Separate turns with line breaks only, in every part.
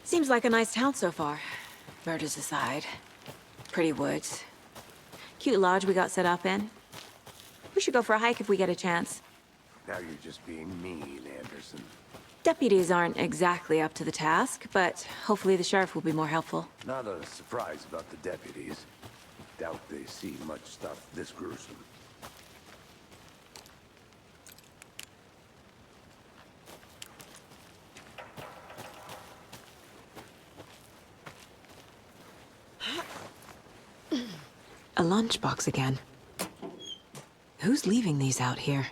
Seems like a nice town so far. Murders aside. Pretty woods. Cute lodge we got set up in. We should go for a hike if we get a chance.
Now you're just being mean, Anderson.
Deputies aren't exactly up to the task, but hopefully the sheriff will be more helpful.
Not a surprise about the deputies. Doubt they see much stuff this gruesome.
A lunchbox again. Who's leaving these out here?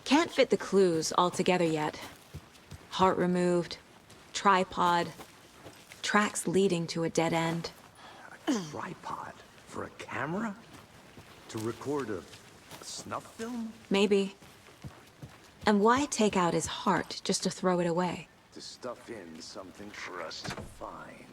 Can't fit the clues all together yet. Heart removed, tripod, tracks leading to a dead end.
A tripod? For a camera? To record a snuff film?
Maybe. And why take out his heart just to throw it away?
To stuff in something for us to find.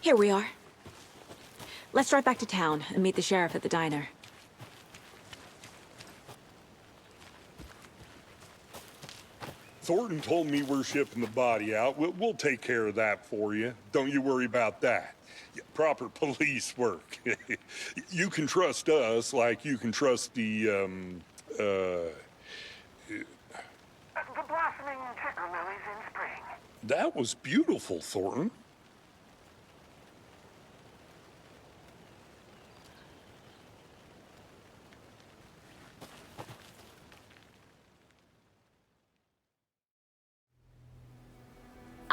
Here we are. Let's drive back to town and meet the sheriff at the diner.
Thornton told me we're shipping the body out. We'll take care of that for you. Don't you worry about that. Proper police work. You can trust us like you can trust the
blossoming tickle lilies in spring.
That was beautiful, Thornton.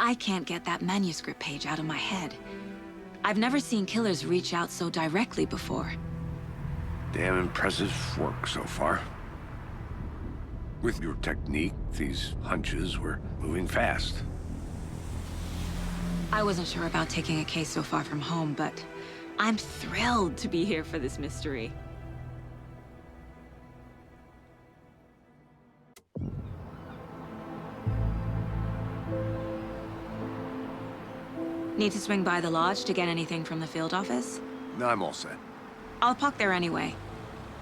I can't get that manuscript page out of my head. I've never seen killers reach out so directly before.
Damn impressive work so far. With your technique, these hunches were moving fast.
I wasn't sure about taking a case so far from home, but I'm thrilled to be here for this mystery. Need to swing by the lodge to get anything from the field office?
No, I'm all set.
I'll park there anyway.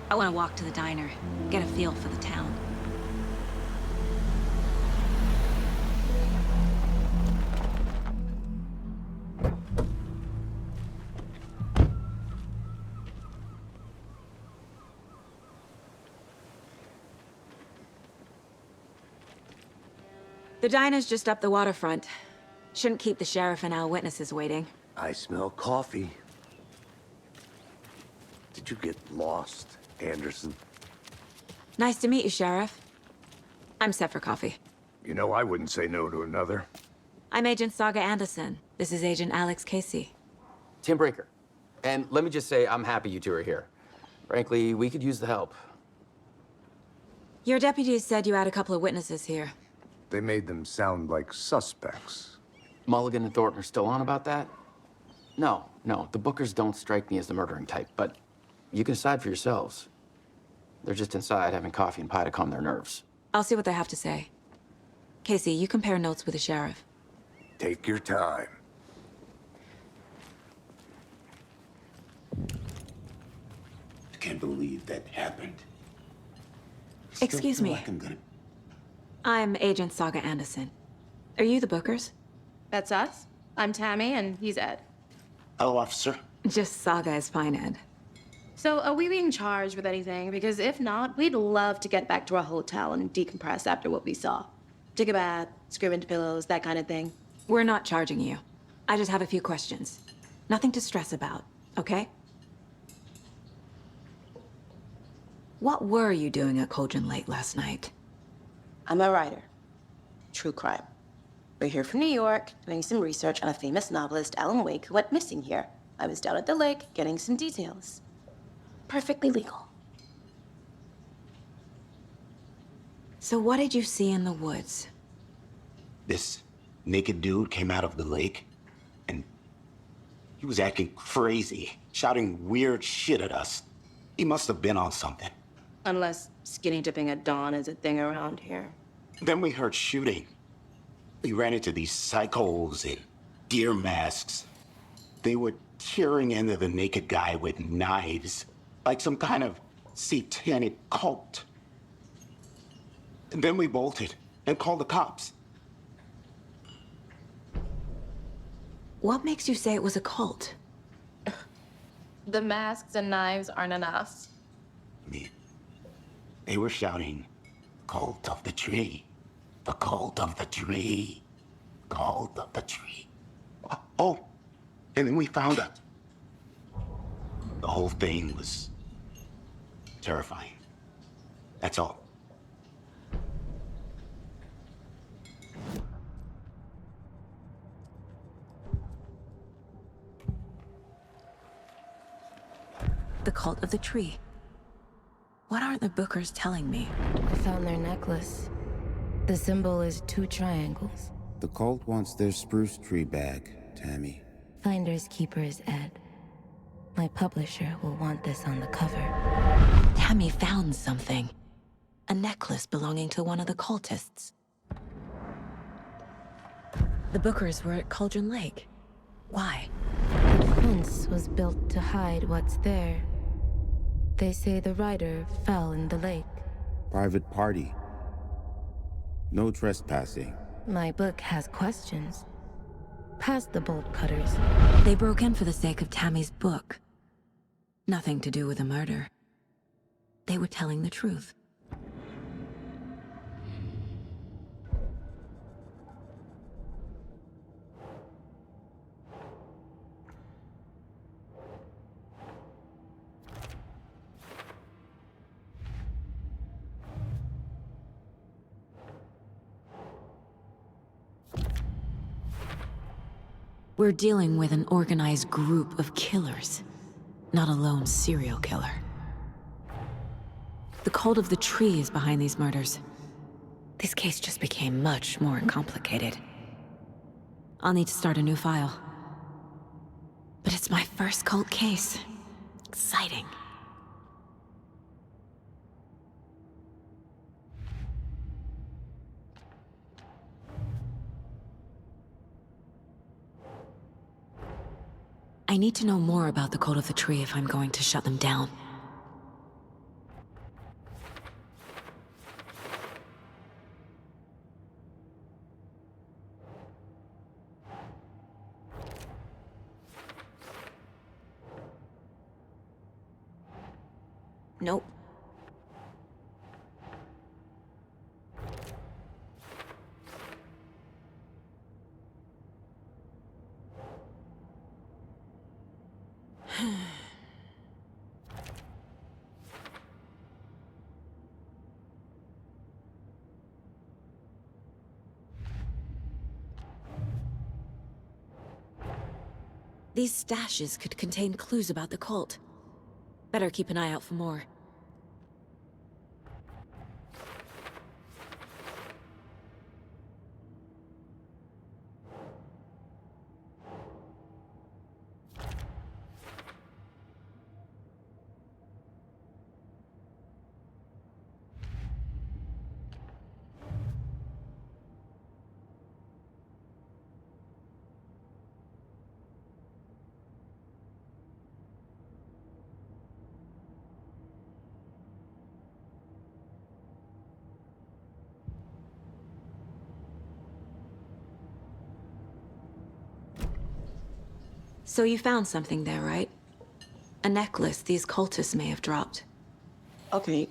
I want to walk to the diner, get a feel for the town. The diner's just up the waterfront. Shouldn't keep the sheriff and our witnesses waiting.
I smell coffee. Did you get lost, Anderson?
Nice to meet you, Sheriff. I'm set for coffee.
You know, I wouldn't say no to another.
I'm Agent Saga Anderson. This is Agent Alex Casey.
Tim Brinker. And let me just say, I'm happy you two are here. Frankly, we could use the help.
Your deputies said you had a couple of witnesses here.
They made them sound like suspects.
Mulligan and Thornton are still on about that? No, the Bookers don't strike me as the murdering type, but you can decide for yourselves. They're just inside having coffee and pie to calm their nerves.
I'll see what they have to say. Casey, you compare notes with the sheriff.
Take your time.
I can't believe that happened.
Excuse
Still feel
me.
like I'm gonna...
I'm Agent Saga Anderson. Are you the Bookers?
That's us. I'm Tammy, and he's Ed.
Hello, officer.
Just Saga is fine, Ed.
So, are we being charged with anything? Because if not, we'd love to get back to our hotel and decompress after what we saw. Take a bath, scream into pillows, that kind of thing.
We're not charging you. I just have a few questions. Nothing to stress about, okay? What were you doing at Cauldron Lake last night?
I'm a writer. True crime. We're here from New York, doing some research on a famous novelist, Alan Wake, who went missing here.
I was down at the lake getting some details. Perfectly legal.
So what did you see in the woods?
This naked dude came out of the lake, and he was acting crazy, shouting weird shit at us. He must have been on something.
Unless skinny dipping at dawn is a thing around here.
Then we heard shooting. We ran into these psychos in deer masks. They were tearing into the naked guy with knives, like some kind of satanic cult. And then we bolted and called the cops.
What makes you say it was a cult?
The masks and knives aren't enough.
I mean, they were shouting, "Cult of the tree, the cult of the tree, cult of the tree." Oh, and then we found out. The whole thing was terrifying. That's all.
The cult of the tree. What aren't the Bookers telling me?
I found their necklace. The symbol is 2 triangles.
The cult wants their spruce tree back, Tammy.
Finders keepers, Ed. My publisher will want this on the cover.
Tammy found something. A necklace belonging to one of the cultists. The Bookers were at Cauldron Lake. Why?
The fence was built to hide what's there. They say the rider fell in the lake.
Private party. No trespassing.
My book has questions. Past the bolt cutters.
They broke in for the sake of Tammy's book. Nothing to do with a murder. They were telling the truth. We're dealing with an organized group of killers, not a lone serial killer. The cult of the tree is behind these murders. This case just became much more complicated. I'll need to start a new file. But it's my first cult case. Exciting. I need to know more about the cult of the tree if I'm going to shut them down. Nope. These stashes could contain clues about the cult. Better keep an eye out for more. So you found something there, right? A necklace these cultists may have dropped.
Okay.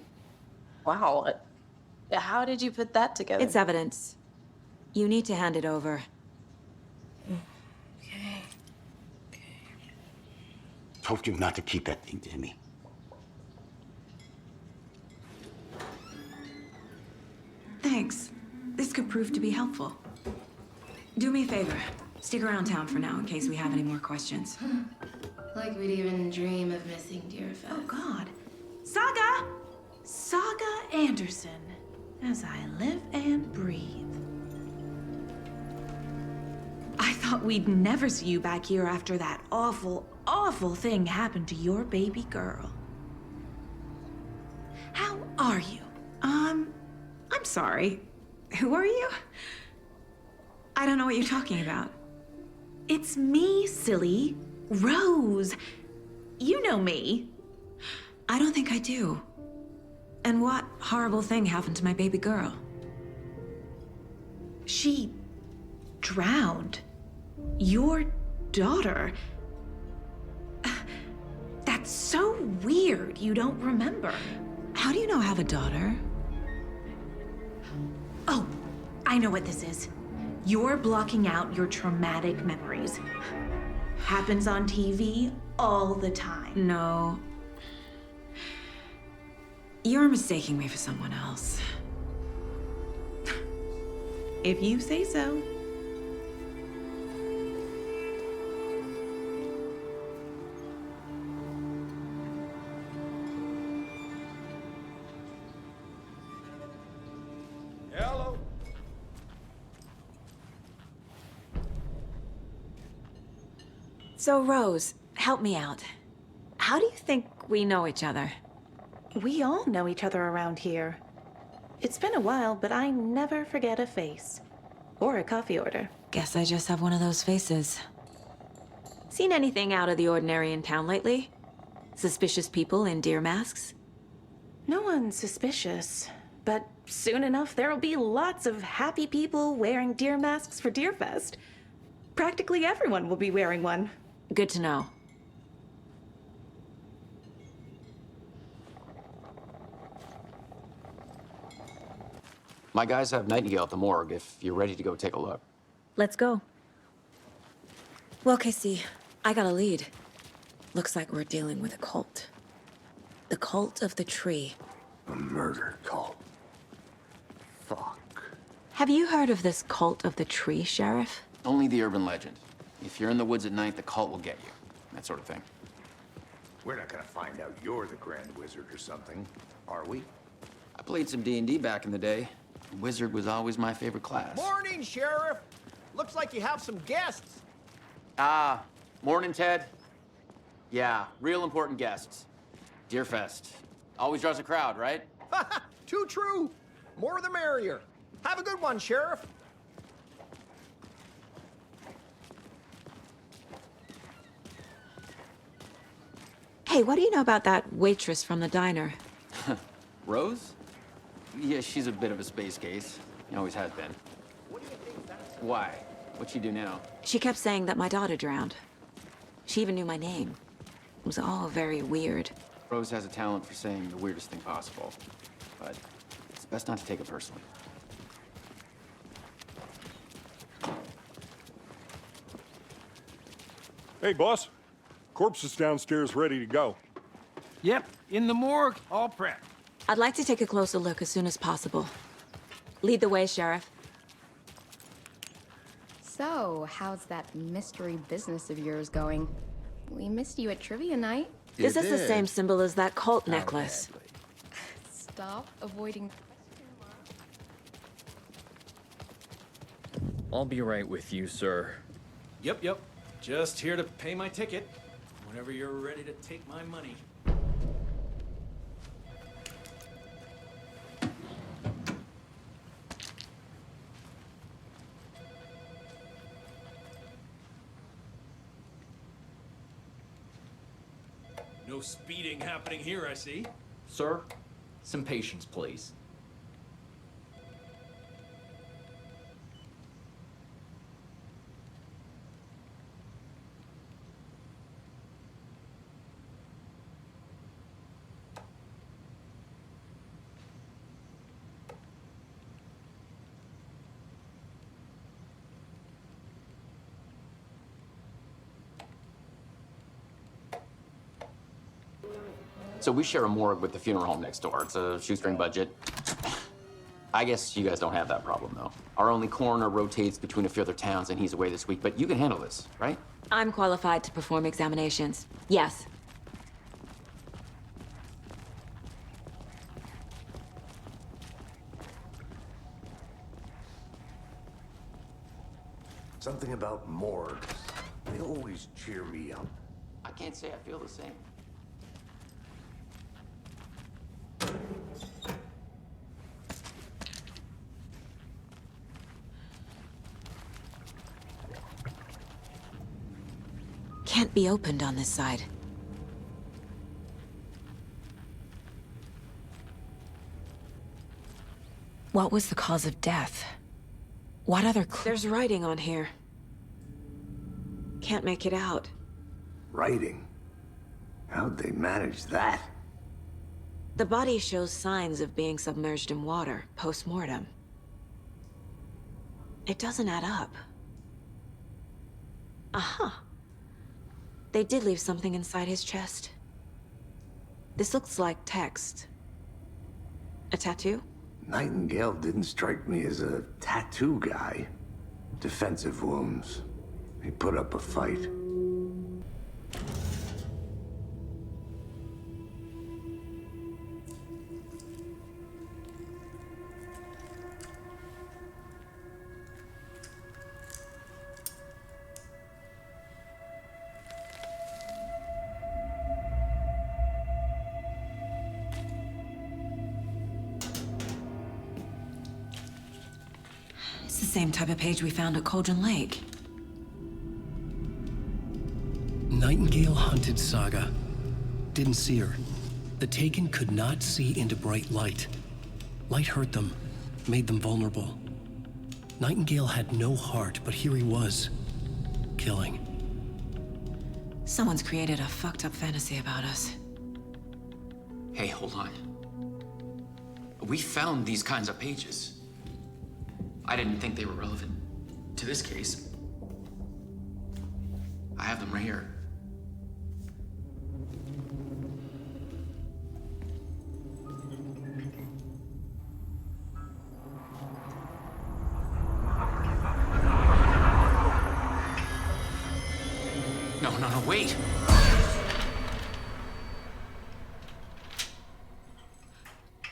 Wow. How did you put that together?
It's evidence. You need to hand it over.
Okay.
Told you not to keep that thing, Tammy.
Thanks. This could prove to be helpful. Do me a favor. Stick around town for now in case we have any more questions.
Like we'd even dream of missing Deerfest.
Oh, God. Saga! Saga Anderson. As I live and breathe. I thought we'd never see you back here after that awful, awful thing happened to your baby girl. How are you? I'm sorry. Who are you? I don't know what you're talking about. It's me, silly. Rose. You know me. I don't think I do. And what horrible thing happened to my baby girl? She drowned. Your daughter. That's so weird you don't remember. How do you know I have a daughter? Oh, I know what this is. You're blocking out your traumatic memories. Happens on TV all the time. No. You're mistaking me for someone else. If you say so.
Hello.
So, Rose, help me out. How do you think we know each other?
We all know each other around here. It's been a while, but I never forget a face. Or a coffee order.
Guess I just have one of those faces. Seen anything out of the ordinary in town lately? Suspicious people in deer masks?
No one's suspicious. But soon enough, there'll be lots of happy people wearing deer masks for Deerfest. Practically everyone will be wearing one.
Good to know.
My guys have Nightingale at the morgue if you're ready to go take a look.
Let's go. Well, Casey, I got a lead. Looks like we're dealing with a cult. The Cult of the Tree.
A murder cult. Fuck.
Have you heard of this Cult of the Tree, Sheriff?
Only the urban legend. If you're in the woods at night, the cult will get you. That sort of thing.
We're not gonna find out you're the Grand Wizard or something, are we?
I played some D&D back in the day. Wizard was always my favorite class.
Morning, Sheriff. Looks like you have some guests.
Morning, Ted. Yeah, real important guests. Deerfest. Always draws a crowd, right?
Too true. More the merrier. Have a good one, Sheriff.
Hey, what do you know about that waitress from the diner?
Rose? Yeah, she's a bit of a space case. Always has been. Why? What'd she do now?
She kept saying that my daughter drowned. She even knew my name. It was all very weird.
Rose has a talent for saying the weirdest thing possible. But it's best not to take it personally.
Hey, boss. Corpse is downstairs ready to go.
Yep, in the morgue, all prepped.
I'd like to take a closer look as soon as possible. Lead the way, Sheriff.
So, how's that mystery business of yours going? We missed you at trivia night.
This is the same symbol as that cult necklace.
Stop avoiding.
I'll be right with you, sir.
Yep. Just here to pay my ticket. Whenever you're ready to take my money. No speeding happening here, I see.
Sir, some patience, please.
So we share a morgue with the funeral home next door. It's a shoestring budget. I guess you guys don't have that problem, though. Our only coroner rotates between a few other towns, and he's away this week, but you can handle this, right?
I'm qualified to perform examinations. Yes.
Something about morgues. They always cheer me up.
I can't say I feel the same.
Can't be opened on this side. What was the cause of death? What other There's writing on here. Can't make it out.
Writing? How'd they manage that?
The body shows signs of being submerged in water, post-mortem. It doesn't add up. Aha. They did leave something inside his chest. This looks like text. A tattoo?
Nightingale didn't strike me as a tattoo guy. Defensive wounds. He put up a fight.
It's the same type of page we found at Cauldron Lake.
Nightingale hunted Saga. Didn't see her. The Taken could not see into bright light. Light hurt them, made them vulnerable. Nightingale had no heart, but here he was, killing.
Someone's created a fucked up fantasy about us.
Hey, hold on. We found these kinds of pages. I didn't think they were relevant to this case. I have them right here. No, wait!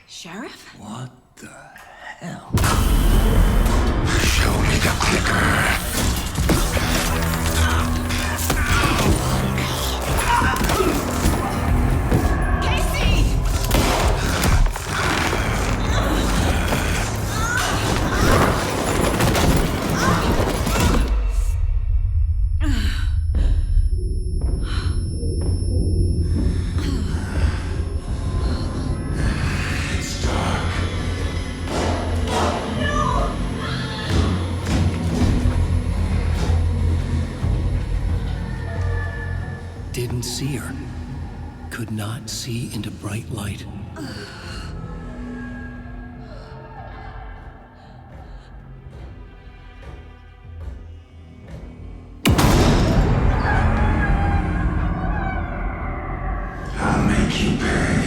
Sheriff?
What the hell? Show me the clicker.
Didn't see her. Could not see into bright light.
I'll make you pay.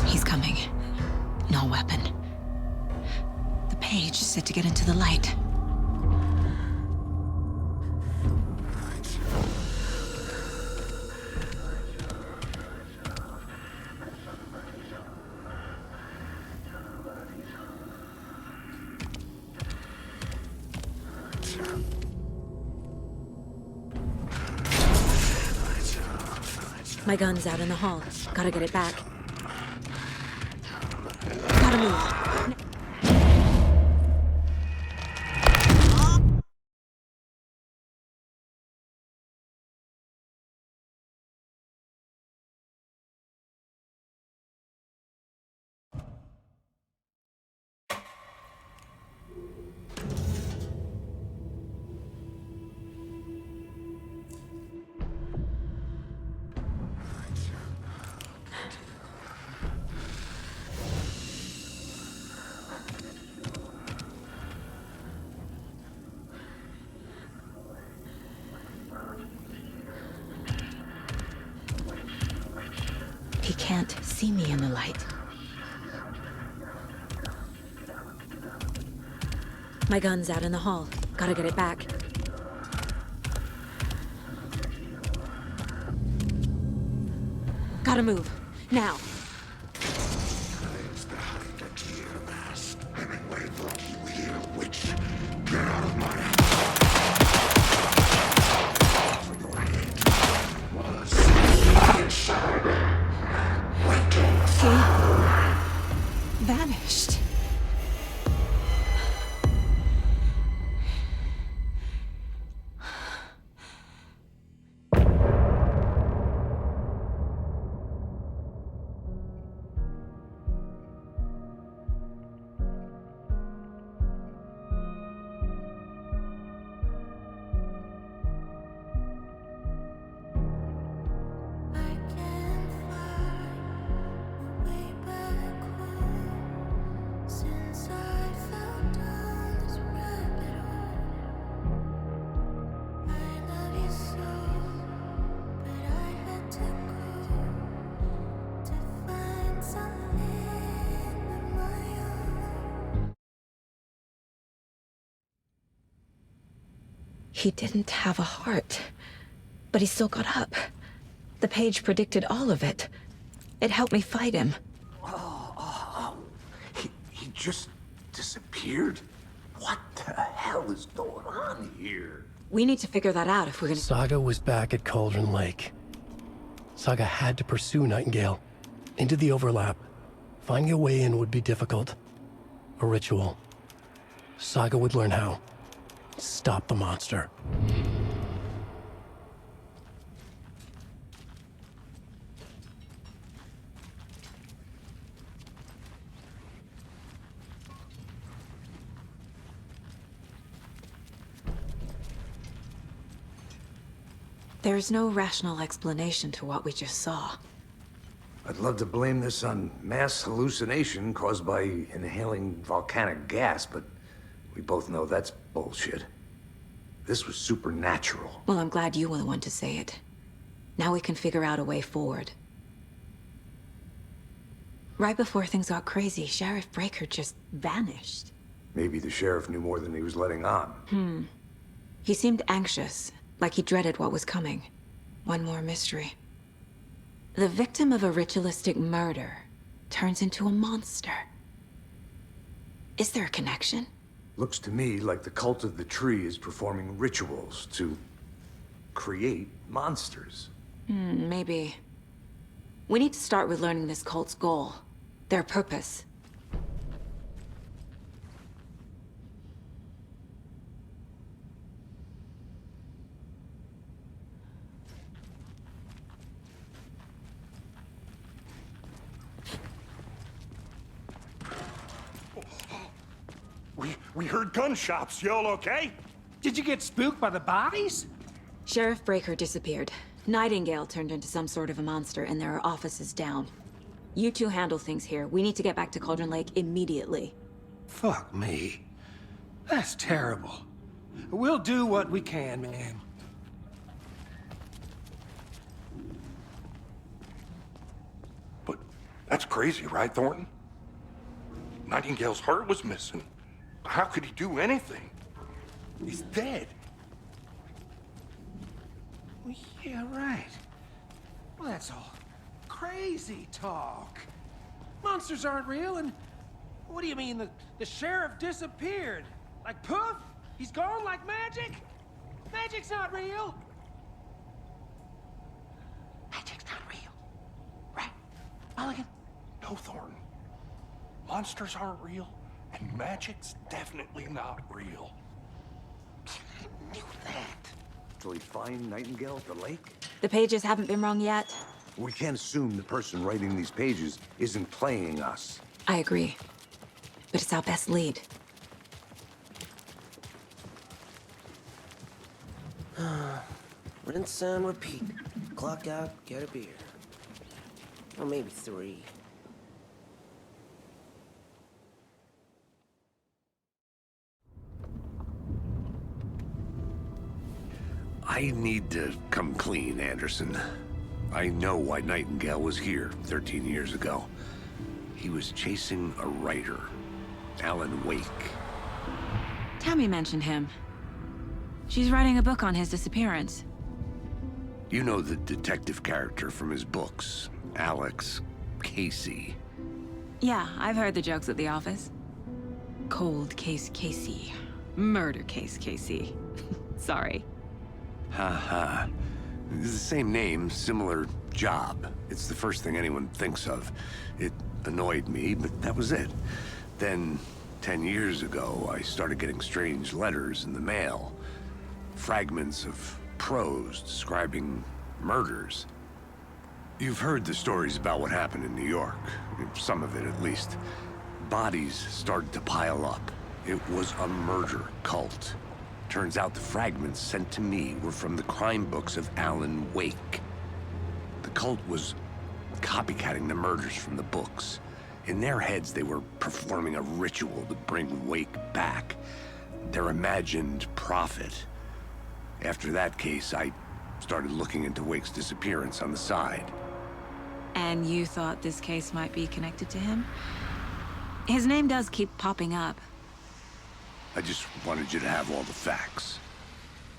He's coming. No weapon. The page is set to get into the light. My gun's out in the hall. Gotta get it back. Gotta move. see me in the light. My gun's out in the hall. Gotta get it back. Gotta move. Now. Vanished. He didn't have a heart, but he still got up. The page predicted all of it. It helped me fight him.
He just disappeared? What the hell is going on here?
We need to figure that out if we're gonna...
Saga was back at Cauldron Lake. Saga had to pursue Nightingale into the overlap. Finding a way in would be difficult. A ritual. Saga would learn how. Stop the monster.
There's no rational explanation to what we just saw.
I'd love to blame this on mass hallucination caused by inhaling volcanic gas, but we both know that's bullshit. This was supernatural.
Well, I'm glad you were the one to say it. Now we can figure out a way forward. Right before things got crazy, Sheriff Breaker just vanished.
Maybe the sheriff knew more than he was letting on.
He seemed anxious, like he dreaded what was coming. One more mystery. The victim of a ritualistic murder turns into a monster. Is there a connection?
Looks to me like the cult of the tree is performing rituals to create monsters.
Maybe. We need to start with learning this cult's goal. Their purpose.
We heard gunshots. Y'all okay?
Did you get spooked by the bodies?
Sheriff Breaker disappeared. Nightingale turned into some sort of a monster, and there are offices down. You two handle things here. We need to get back to Cauldron Lake immediately.
Fuck me. That's terrible. We'll do what we can, man.
But that's crazy, right, Thornton? Nightingale's heart was missing. How could he do anything? He's dead.
Well, yeah, right. Well, that's all crazy talk. Monsters aren't real, and what do you mean the sheriff disappeared? Like poof? He's gone like magic? Magic's not real. Magic's not real. Right, Mulligan?
No, Thornton. Monsters aren't real, and magic's definitely not real.
I knew that.
Till we find Nightingale at the lake?
The pages haven't been wrong yet.
We can't assume the person writing these pages isn't playing us.
I agree. But it's our best lead.
Rinse and repeat. Clock out, get a beer. Or maybe 3.
I need to come clean, Anderson. I know why Nightingale was here 13 years ago. He was chasing a writer, Alan Wake.
Tammy mentioned him. She's writing a book on his disappearance.
You know the detective character from his books, Alex Casey.
Yeah, I've heard the jokes at the office. Cold case Casey. Murder case Casey. Sorry.
Ha. It's the same name, similar job. It's the first thing anyone thinks of. It annoyed me, but that was it. Then, 10 years ago, I started getting strange letters in the mail. Fragments of prose describing murders. You've heard the stories about what happened in New York. Some of it, at least. Bodies started to pile up. It was a murder cult. Turns out the fragments sent to me were from the crime books of Alan Wake. The cult was copycatting the murders from the books. In their heads, they were performing a ritual to bring Wake back. Their imagined prophet. After that case, I started looking into Wake's disappearance on the side.
And you thought this case might be connected to him? His name does keep popping up.
I just wanted you to have all the facts.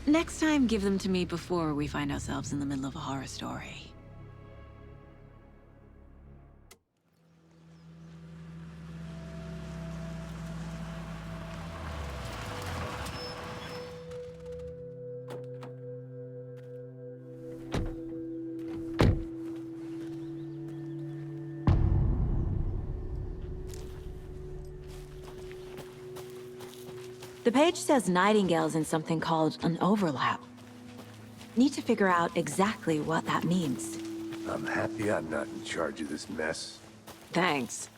Next time, give them to me before we find ourselves in the middle of a horror story. The page says Nightingale's in something called an overlap. Need to figure out exactly what that means.
I'm happy I'm not in charge of this mess.
Thanks.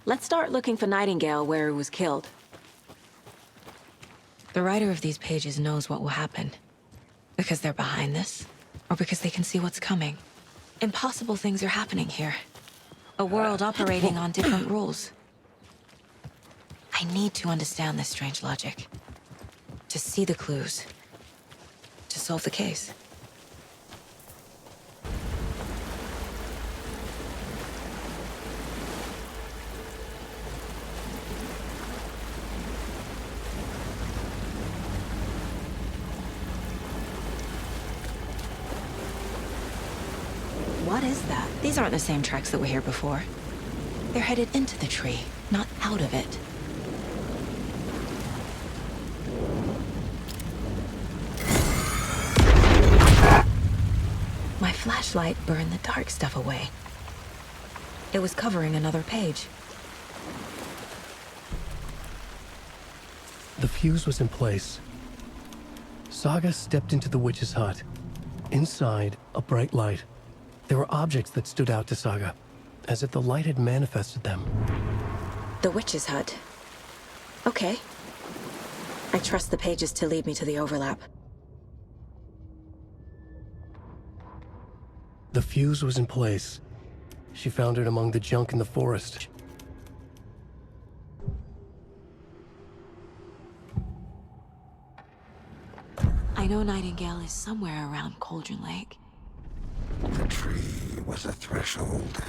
Let's start looking for Nightingale where he was killed. The writer of these pages knows what will happen. Because they're behind this, or because they can see what's coming. Impossible things are happening here. A world operating on different rules. I need to understand this strange logic. To see the clues. To solve the case. What is that? These aren't the same tracks that were here before. They're headed into the tree, not out of it. My flashlight burned the dark stuff away. It was covering another page.
The fuse was in place. Saga stepped into the witch's hut. Inside, a bright light. There were objects that stood out to Saga, as if the light had manifested them.
The witch's hut. Okay. I trust the pages to lead me to the overlap.
The fuse was in place. She found it among the junk in the forest.
I know Nightingale is somewhere around Cauldron Lake.
The tree was a threshold.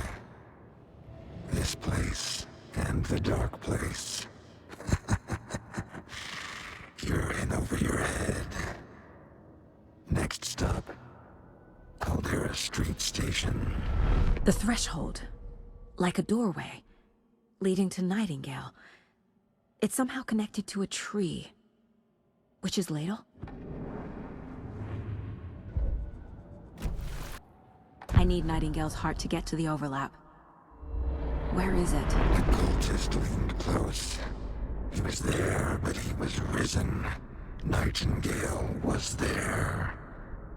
This place and the dark place. You're in over your head. Next stop, Caldera Street Station.
The threshold. Like a doorway. Leading to Nightingale. It's somehow connected to a tree. Witch's Ladle? I need Nightingale's heart to get to the overlap. Where is it?
The cultist leaned close. He was there, but he was risen. Nightingale was there.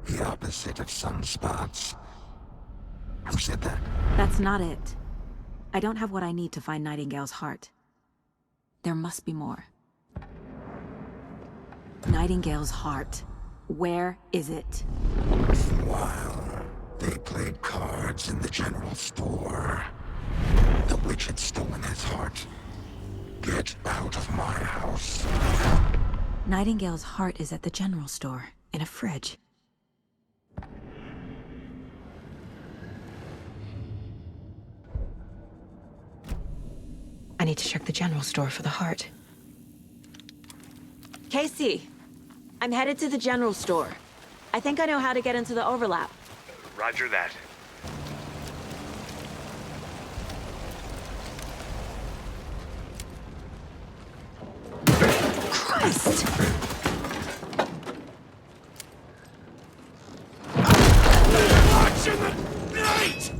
The opposite of sunspots. Who said that?
That's not it. I don't have what I need to find Nightingale's heart. There must be more. Nightingale's heart. Where is it?
Meanwhile, they played cards in the general store. The witch had stolen his heart. Get out of my house.
Nightingale's heart is at the general store, in a fridge. I need to check the general store for the heart.
Casey, I'm headed to the general store. I think I know how to get into the overlap.
Roger that.
Christ!
Watch in the night!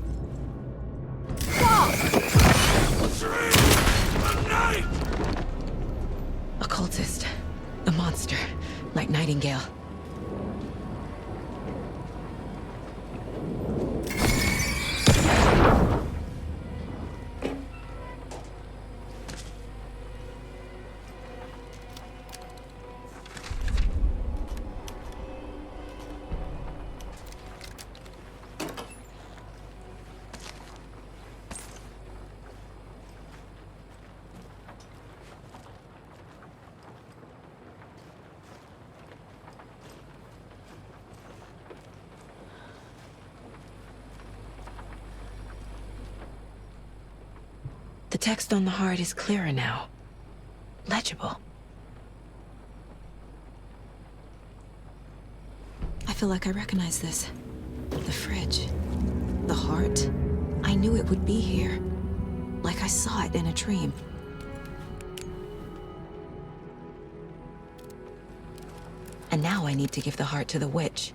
A cultist. A monster. Like Nightingale. The text on the heart is clearer now. Legible. I feel like I recognize this. The fridge. The heart. I knew it would be here. Like I saw it in a dream. And now I need to give the heart to the witch.